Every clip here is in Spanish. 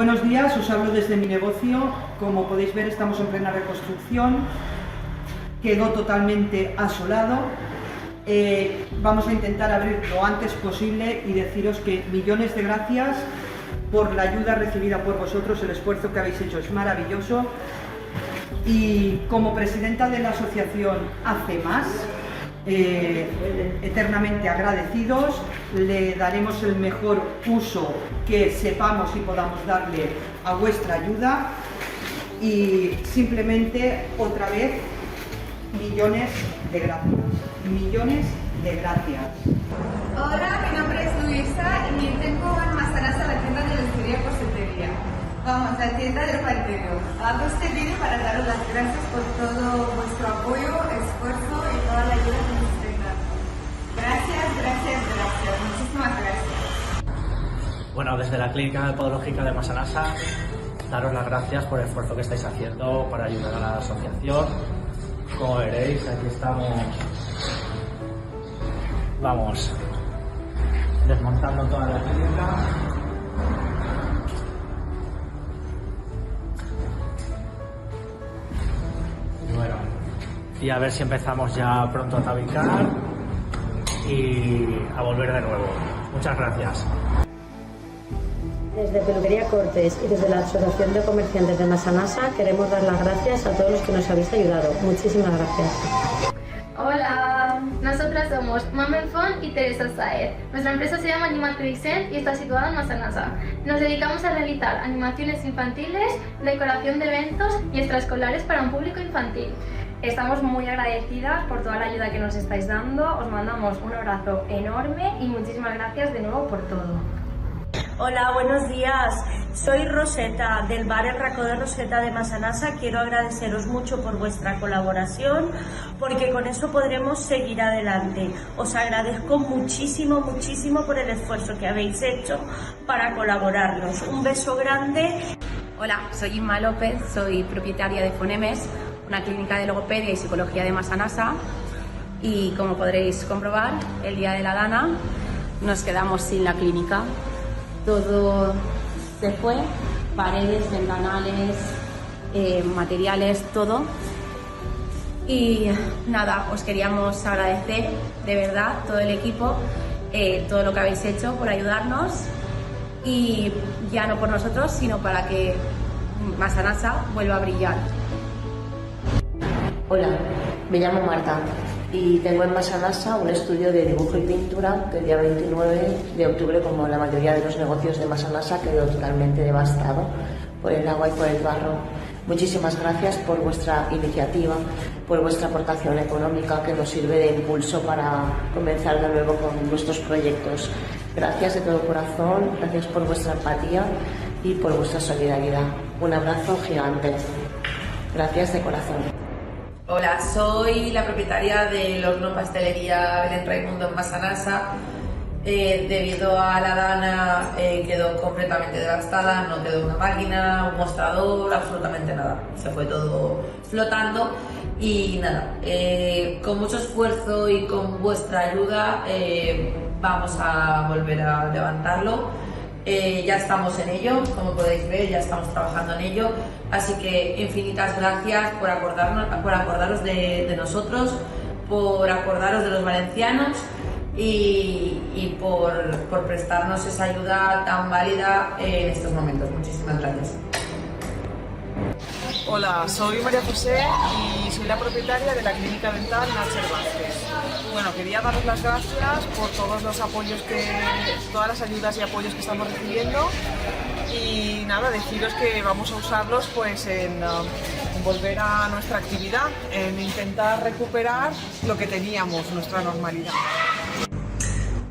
Buenos días, os hablo desde mi negocio. Como podéis ver, estamos en plena reconstrucción. Quedó totalmente asolado. Vamos a intentar abrir lo antes posible y deciros que millones de gracias por la ayuda recibida por vosotros. El esfuerzo que habéis hecho es maravilloso. Y como presidenta de la asociación Hace Más, eternamente agradecidos, le daremos el mejor uso que sepamos y podamos darle a vuestra ayuda y simplemente otra vez millones de gracias, millones de gracias. Hola, mi nombre es Luisa y tengo en Massanassa la tienda de lencería y corsetería. Vamos, la tienda del partido. Hago este vídeo para daros las gracias por todo vuestro apoyo, esfuerzo y toda la ayuda que nos estáis dando. Gracias. Muchísimas gracias. Bueno, desde la Clínica Podológica de Massanassa, daros las gracias por el esfuerzo que estáis haciendo para ayudar a la asociación. Como veréis, aquí estamos, desmontando toda la clínica. Bueno, y a ver si empezamos ya pronto a tabicar y a volver de nuevo. Muchas gracias. Desde Peluquería Cortes y desde la Asociación de Comerciantes de Massanassa queremos dar las gracias a todos los que nos habéis ayudado. Muchísimas gracias. Hola, nosotras somos Mamen Font y Teresa Saez. Nuestra empresa se llama Animal Crescent y está situada en Massanassa. Nos dedicamos a realizar animaciones infantiles, decoración de eventos y extraescolares para un público infantil. Estamos muy agradecidas por toda la ayuda que nos estáis dando. Os mandamos un abrazo enorme y muchísimas gracias de nuevo por todo. Hola, buenos días. Soy Roseta, del bar El Racó de Roseta de Massanassa. Quiero agradeceros mucho por vuestra colaboración, porque con eso podremos seguir adelante. Os agradezco muchísimo por el esfuerzo que habéis hecho para colaborarnos. Un beso grande. Hola, soy Inma López, soy propietaria de Fonemes, una clínica de logopedia y psicología de Massanassa. Y como podréis comprobar, el día de la Dana nos quedamos sin la clínica. Todo se fue, paredes, ventanales, materiales, todo. Y nada, os queríamos agradecer de verdad todo el equipo, todo lo que habéis hecho por ayudarnos, y ya no por nosotros, sino para que Massanassa vuelva a brillar. Hola, me llamo Marta y tengo en Massanassa un estudio de dibujo y pintura que el día 29 de octubre, como la mayoría de los negocios de Massanassa, quedó totalmente devastado por el agua y por el barro. Muchísimas gracias por vuestra iniciativa, por vuestra aportación económica que nos sirve de impulso para comenzar de nuevo con nuestros proyectos. Gracias de todo corazón, gracias por vuestra empatía y por vuestra solidaridad. Un abrazo gigante. Gracias de corazón. Hola, soy la propietaria del horno pastelería Belén Raimundo en Massanassa. Debido a la Dana quedó completamente devastada, no quedó una máquina, un mostrador, absolutamente nada. Se fue todo flotando y nada, con mucho esfuerzo y con vuestra ayuda vamos a volver a levantarlo. Ya estamos en ello, como podéis ver, ya estamos trabajando en ello, así que infinitas gracias por acordaros de nosotros, por acordaros de los valencianos y por prestarnos esa ayuda tan válida en estos momentos. Muchísimas gracias. Hola, soy María José y soy la propietaria de la clínica dental Nacher Vázquez. Bueno, quería daros las gracias por todos los apoyos todas las ayudas y apoyos que estamos recibiendo, y nada, deciros que vamos a usarlos pues en volver a nuestra actividad, en intentar recuperar lo que teníamos, nuestra normalidad.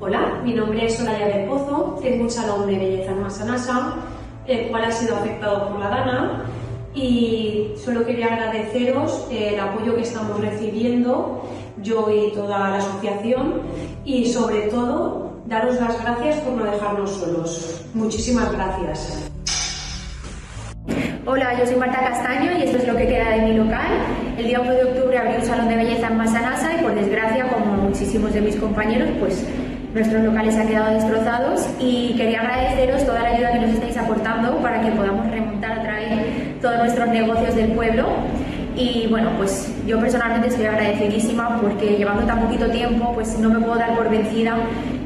Hola, mi nombre es Soraya del Pozo, tengo un salón de belleza en Massanassa, el cual ha sido afectado por la Dana, y solo quería agradeceros el apoyo que estamos recibiendo, yo y toda la asociación, y sobre todo daros las gracias por no dejarnos solos. Muchísimas gracias. Hola, yo soy Marta Castaño y esto es lo que queda de mi local. El día 1 de octubre abrí un salón de belleza en Massanassa y por desgracia, como muchísimos de mis compañeros, pues nuestros locales han quedado destrozados y quería agradeceros toda la ayuda que nos estáis aportando para que podamos remontar otra vez todos nuestros negocios del pueblo. Y bueno, pues yo personalmente estoy agradecidísima porque llevando tan poquito tiempo pues no me puedo dar por vencida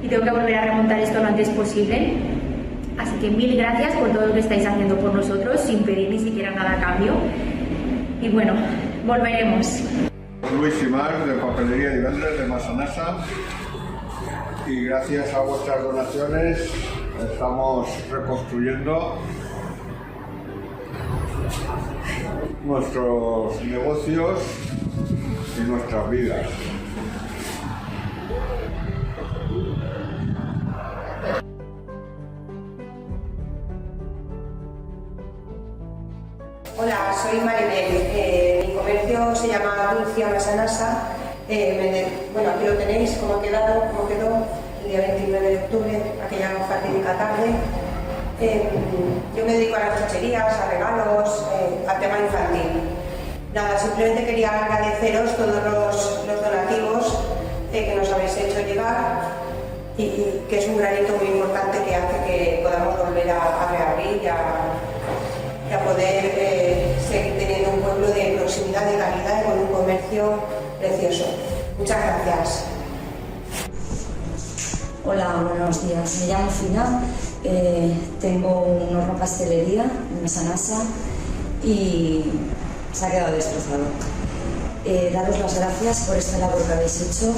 y tengo que volver a remontar esto lo antes posible. Así que mil gracias por todo lo que estáis haciendo por nosotros sin pedir ni siquiera nada a cambio. Y bueno, volveremos. Luis Simar, de Papelería y Vendes de Massanassa, y gracias a vuestras donaciones estamos reconstruyendo nuestros negocios y nuestras vidas. Hola, soy Maribel. Mi comercio se llama Dulcia Massanassa. Bueno, aquí lo tenéis, cómo quedó el día 29 de octubre, aquella fatídica tarde. Yo me dedico a las chucherías, a regalos, al tema infantil. Nada, simplemente quería agradeceros todos los donativos que nos habéis hecho llegar y que es un granito muy importante que hace que podamos volver a reabrir y a poder seguir teniendo un pueblo de proximidad, de calidad y con un comercio precioso. Muchas gracias. Hola, buenos días. Me llamo Fina, tengo una ropa pastelería en Massanassa y se ha quedado destrozado. Daros las gracias por esta labor que habéis hecho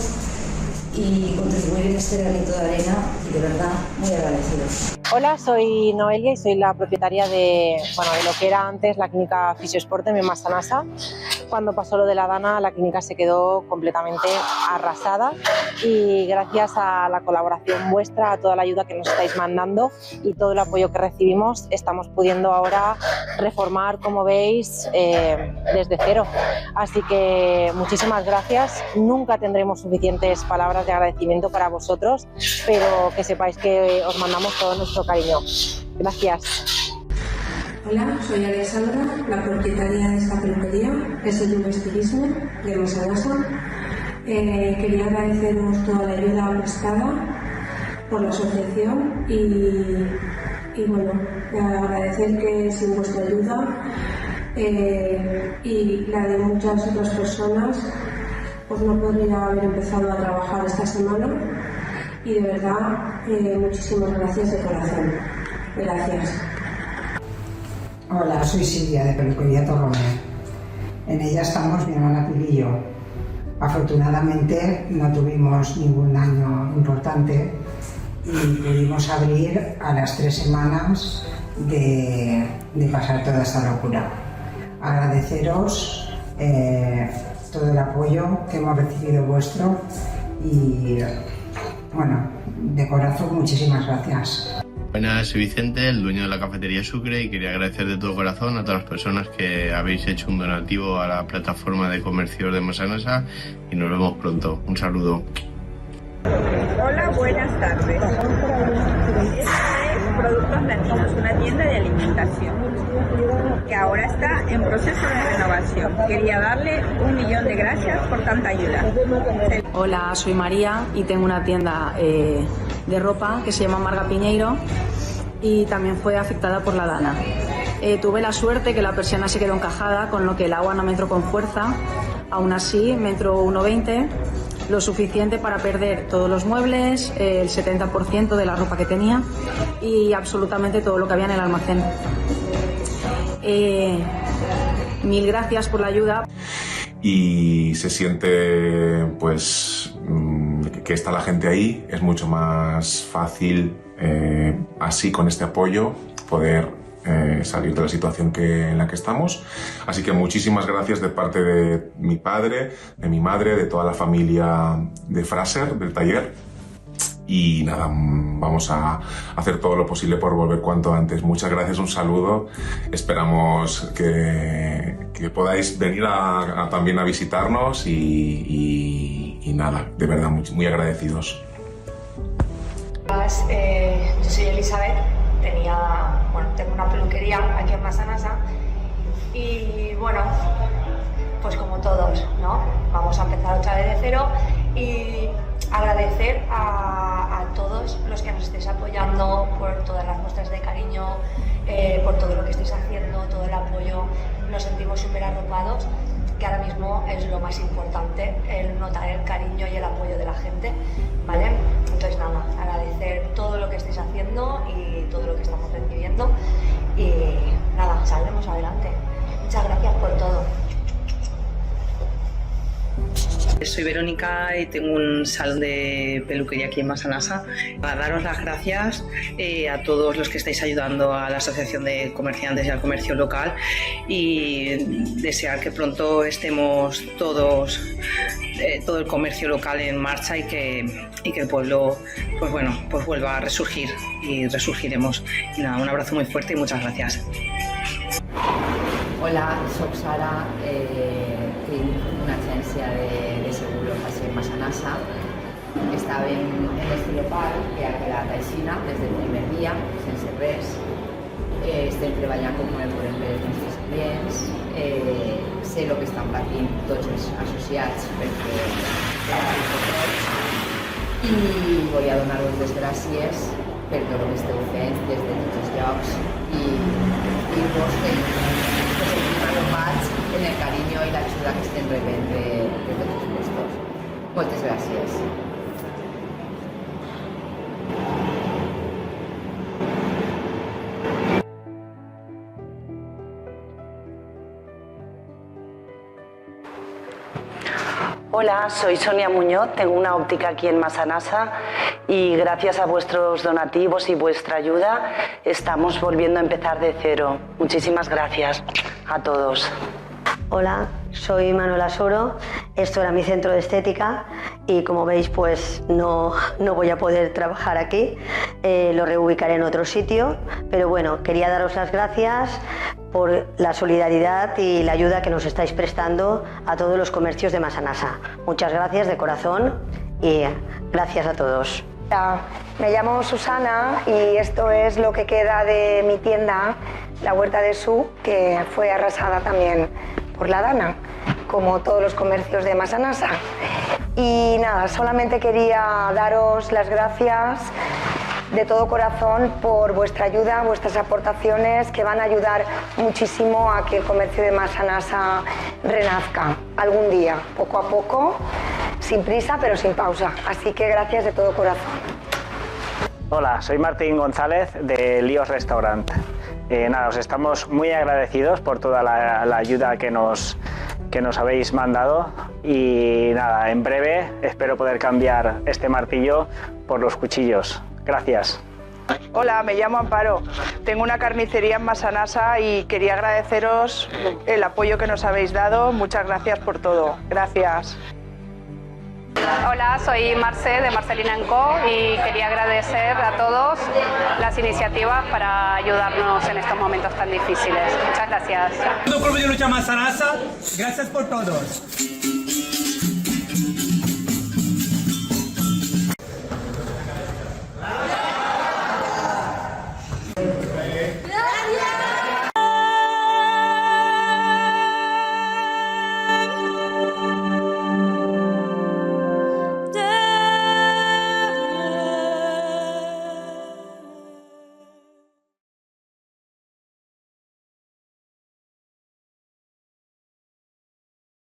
y contribuir en este granito de arena y de verdad muy agradecidos. Hola, soy Noelia y soy la propietaria de lo que era antes la clínica Fisiosport en Massanassa. Cuando pasó lo de la Dana, la clínica se quedó completamente arrasada y gracias a la colaboración vuestra, a toda la ayuda que nos estáis mandando y todo el apoyo que recibimos, estamos pudiendo ahora reformar, como veis, desde cero. Así que muchísimas gracias. Nunca tendremos suficientes palabras de agradecimiento para vosotros, pero que sepáis que os mandamos todo nuestro cariño. Gracias. Hola, soy Alexandra, la propietaria de esta peluquería, es el Estilismo de Massanassa. Quería agradeceros toda la ayuda prestada por la asociación y bueno, agradecer que sin vuestra ayuda y la de muchas otras personas pues no podría haber empezado a trabajar esta semana y de verdad muchísimas gracias de corazón. Gracias. Hola, soy Silvia de Peluquería Torromer. En ella estamos mi hermana Pilar y yo. Afortunadamente no tuvimos ningún daño importante y pudimos abrir a las 3 semanas de pasar toda esta locura. Agradeceros todo el apoyo que hemos recibido vuestro y bueno, de corazón muchísimas gracias. Buenas, soy Vicente, el dueño de la cafetería Sucre, y quería agradecer de todo corazón a todas las personas que habéis hecho un donativo a la plataforma de comercio de Massanassa y nos vemos pronto. Un saludo. Hola, buenas tardes. Esta es Productos Latinos, una tienda de alimentación que ahora está en proceso de renovación. Quería darle 1.000.000 de gracias por tanta ayuda. Hola, soy María y tengo una tienda de ropa que se llama Marga Piñeiro y también fue afectada por la Dana. Tuve la suerte que la persiana se quedó encajada, con lo que el agua no me entró con fuerza. Aún así me entró 1,20, lo suficiente para perder todos los muebles, el 70% de la ropa que tenía y absolutamente todo lo que había en el almacén. Mil gracias por la ayuda. Y se siente pues que está la gente ahí, es mucho más fácil así con este apoyo poder salir de la situación en la que estamos. Así que muchísimas gracias de parte de mi padre, de mi madre, de toda la familia de Fraser, del taller. Y nada, vamos a hacer todo lo posible por volver cuanto antes. Muchas gracias, un saludo. Esperamos que podáis venir también a visitarnos y nada, de verdad, muy agradecidos. Yo soy Elizabeth, tengo una peluquería aquí en Massanassa y bueno, pues como todos, ¿no? Vamos a empezar otra vez de cero y agradecer a todos los que nos estéis apoyando, por todas las muestras de cariño, por todo lo que estáis haciendo, todo el apoyo. Nos sentimos súper arropados, que ahora mismo es lo más importante, el notar el cariño y el apoyo de la gente, ¿vale? Entonces nada, agradecer todo lo que estáis haciendo y todo lo que estamos recibiendo y nada, saldremos adelante. Muchas gracias por todo. Soy Verónica y tengo un salón de peluquería aquí en Massanassa. A daros las gracias a todos los que estáis ayudando a la Asociación de Comerciantes y al comercio local y desear que pronto estemos todos, todo el comercio local en marcha y que el pueblo pues vuelva a resurgir y resurgiremos. Y nada, un abrazo muy fuerte y muchas gracias. Hola, soc Sara, tinc una agència de seguros així en Massanassa. Estàvem en l'estilopar, que ha quedat aixina des del primer dia, sense res. Estem treballant com podem per els nostres clients. Sé el que estan patint tots els associats perquè i volia donar-vos les gràcies per tot el que esteu fent des de tots els llocs i dir-vos que sentim arropats en el carinyo i l'ajuda que estem rebent de tots els puestos. Moltes gràcies. Hola, soy Sonia Muñoz, tengo una óptica aquí en Massanassa y gracias a vuestros donativos y vuestra ayuda estamos volviendo a empezar de cero. Muchísimas gracias a todos. Hola, soy Manuela Soro, esto era mi centro de estética y como veis pues no voy a poder trabajar aquí, lo reubicaré en otro sitio, pero bueno, quería daros las gracias por la solidaridad y la ayuda que nos estáis prestando a todos los comercios de Massanassa. Muchas gracias de corazón y gracias a todos. Me llamo Susana y esto es lo que queda de mi tienda, la Huerta de Su, que fue arrasada también por la Dana, como todos los comercios de Massanassa. Y nada, solamente quería daros las gracias de todo corazón por vuestra ayuda, vuestras aportaciones que van a ayudar muchísimo a que el comercio de Massanassa renazca algún día, poco a poco, sin prisa pero sin pausa. Así que gracias de todo corazón. Hola, soy Martín González de Líos Restaurant. Nada, os estamos muy agradecidos por toda la ayuda que nos habéis mandado y nada, en breve espero poder cambiar este martillo por los cuchillos. Gracias. Hola, me llamo Amparo. Tengo una carnicería en Massanassa y quería agradeceros el apoyo que nos habéis dado. Muchas gracias por todo. Gracias. Hola, soy Marce de Marcelina & Co y quería agradecer a todos las iniciativas para ayudarnos en estos momentos tan difíciles. Muchas gracias. Todo el pueblo de lucha Massanassa, gracias por todos.